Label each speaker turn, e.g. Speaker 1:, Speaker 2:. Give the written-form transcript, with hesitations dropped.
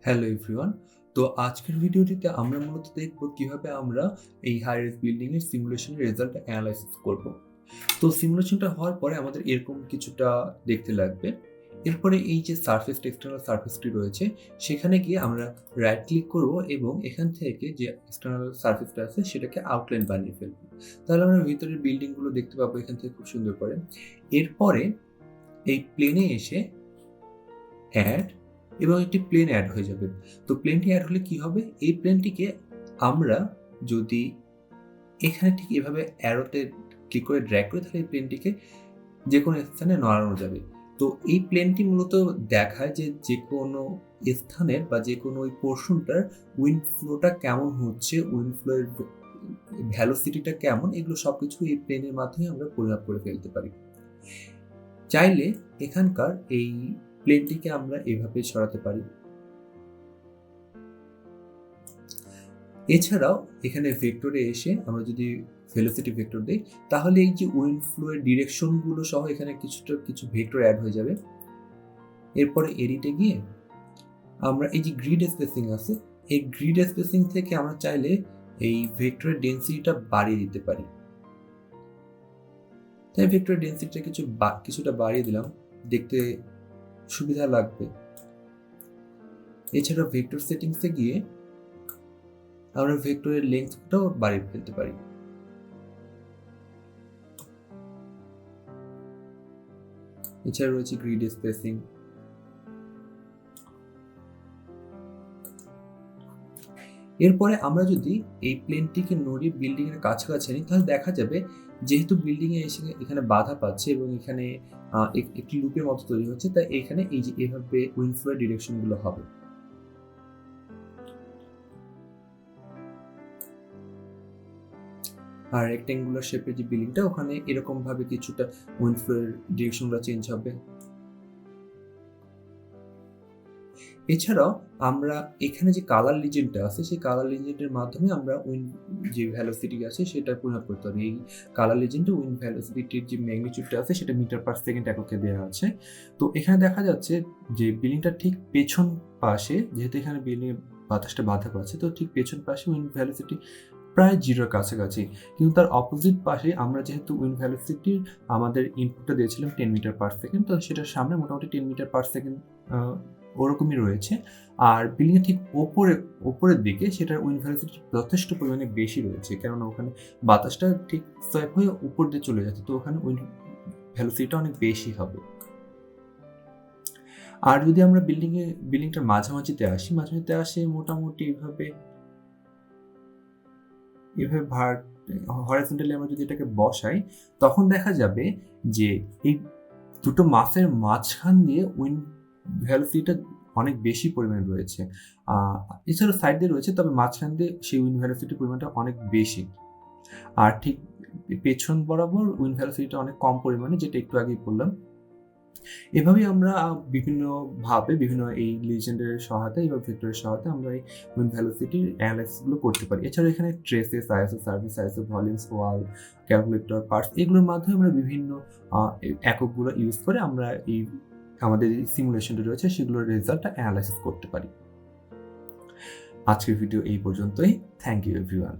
Speaker 1: Hello everyone. তো আজকের ভিডিওটিতে আমরা মূলত দেখব কিভাবে আমরা এই হাই রাইজ বিল্ডিং এর সিমুলেশনের রেজাল্ট অ্যানালাইসিস করব। তো সিমুলেশনটা হওয়ার পরে আমাদের এরকম কিছুটা দেখতে লাগবে। এরপরে এই যে সারফেসটা এক্সটার্নাল সারফেসটি রয়েছে সেখানে গিয়ে আমরা রাইট ক্লিক করব এবং এখান থেকে যে এক্সটার্নাল সারফেসটা আছে সেটাকে আউটলাইন বানিয়ে ফেলব। তাহলে আমরা ভিতরের বিল্ডিংগুলো দেখতে পাবো এখান থেকে খুব সুন্দর করে। এরপরে এই প্লেনে এসে অ্যাড এবং একটি প্লেন অ্যাড হয়ে যাবে। তো প্লেনটি অ্যাড হলে কি হবে? এই প্লেনটিকে আমরা যদি এখানে ঠিক এভাবে অ্যারোতে ক্লিক করে ড্র্যাগ করি তাহলে এই প্লেনটিকে যেকোনো স্থানে নড়ানো যাবে। তো এই প্লেনটি মূলত দেখায় যে যেকোনো স্থানের বা যেকোনো ওই পোরশনটার উইন্ড ফ্লোটা কেমন হচ্ছে, উইন্ড ফ্লোয়ের ভেলোসিটিটা কেমন, এগুলো সবকিছু এই প্লেনের মাধ্যমে আমরা পরিমাপ করে ফেলতে পারি। চাইলে এখানকার এই প্লেনটিকে আমরা এভাবে সরাতে পারি। এছাড়াও এখানে ভেক্টরে এসে আমরা যদি ভেলোসিটি ভেক্টর দিই তাহলে এই যে উইন্ড ফ্লোয়ের ডিরেকশনগুলো সহ এখানে কিছু ভেক্টর অ্যাড হয়ে যাবে। এরপরে এডিটে গিয়ে আমরা এই যে গ্রিড স্পেসিং আছে, এই গ্রিড স্পেসিং থেকে আমরা চাইলে এই ভেক্টরের ডেনসিটিটা বাড়িয়ে দিতে পারি। তাই ভেক্টরের ডেনসিটিটা কিছুটা বাড়িয়ে দিলাম, দেখতে সুবিধা লাগবে। এছাড়া ভেক্টর সেটিংসে গিয়ে আমরা ভেক্টরের লেন্থটাও বাড়িয়ে ফেলতে পারি। এছাড়া রয়েছে গ্রিড স্পেসিং। এরপরে আমরা যদি এই প্লেনটিকে নড়িয়ে বিল্ডিং এর কাছাকাছি আনি তাহলে দেখা যাবে যেহেতু বিল্ডিং এ এসে এখানে বাধা পাচ্ছে এবং এখানে একটি লুপের মতো তৈরি হচ্ছে, তাই এখানে এই যে এভাবে উইন্ড ফ্লোর ডিরেকশন গুলো হবে। আর রেক্ট্যাঙ্গুলার শেপের যে বিল্ডিংটা ওখানে এরকম ভাবে কিছুটা উইন্ড ফ্লোর ডিরেকশনগুলো চেঞ্জ হবে। এছাড়াও আমরা এখানে যে কালার লিজেন্ডটা আছে সেই কালার লিজেন্ডের মাধ্যমে আমরা উইন্ড যে ভ্যালোসিটি আছে সেটা পরিমাপ করতে পারি। এই কালার লিজেন্ডে উইন্ড ভ্যালোসিটির যে ম্যাগনিটিউডটা আছে সেটা মিটার পার সেকেন্ড এককে দেওয়া আছে। তো এখানে দেখা যাচ্ছে যে বিল্ডিংটার ঠিক পেছন পাশে, যেহেতু এখানে বিল্ডিং বাতাসটা বাধা পাচ্ছে, তো ঠিক পেছন পাশে উইন্ড ভ্যালোসিটি প্রায় জিরোর কাছাকাছি। কিন্তু তার অপোজিট পাশে আমরা যেহেতু উইন্ড ভ্যালোসিটির আমাদের ইনপুটটা দিয়েছিলাম 10 মিটার পার সেকেন্ড, তো সেটার সামনে মোটামুটি 10 মিটার পার সেকেন্ড ওরকমই রয়েছে। আর বিল্ডিং এর ঠিক ওপরের দিকে সেটার উইন্ড ভ্যালোসিটি যথেষ্ট পরিমাণে বেশি রয়েছে, কেননা ওখানে বাতাসটা ঠিক সোয়াইপ হয়ে উপর দিয়ে চলে যাচ্ছে, তো ওখানে উইন্ড ভ্যালোসিটিটা অনেক বেশি হবে। আর যদি আমরা বিল্ডিংটার মাঝামাঝিতে আসি মোটামুটি এভাবে হরাইজন্টালি আমরা যদি এটাকে বসাই তখন দেখা যাবে যে এই দুটো মাসের মাঝখান দিয়ে উইন্ড ভ্যালোসিটিটা অনেক বেশি পরিমাণে রয়েছে। এছাড়া সাইড দিয়ে রয়েছে, তবে মাঝখান দিয়ে সেই উইন্ড ভ্যালোসিটির পরিমাণটা অনেক বেশি। আর ঠিক পেছন বরাবর উইন্ড ভ্যালোসিটিটা অনেক কম পরিমাণে, যেটা একটু আগেই বললাম। এভাবেই আমরা বিভিন্ন এই লিজেন্ডের সহায়তায় বা ভেক্টরের সহায়তায় আমরা এই উইন্ড ভ্যালোসিটির অ্যানালাইসিসগুলো করতে পারি। এছাড়া এখানে traces, ISO service, ISO volumes, wall, calculator, parts এগুলোর মাধ্যমে আমরা বিভিন্ন এককগুলো ইউজ করে আমরা এই আমাদের যে সিমুলেশনটা রয়েছে সেগুলোর রেজাল্টটা অ্যানালাইসিস করতে পারি। আজকের ভিডিও এই পর্যন্তই। Thank you everyone.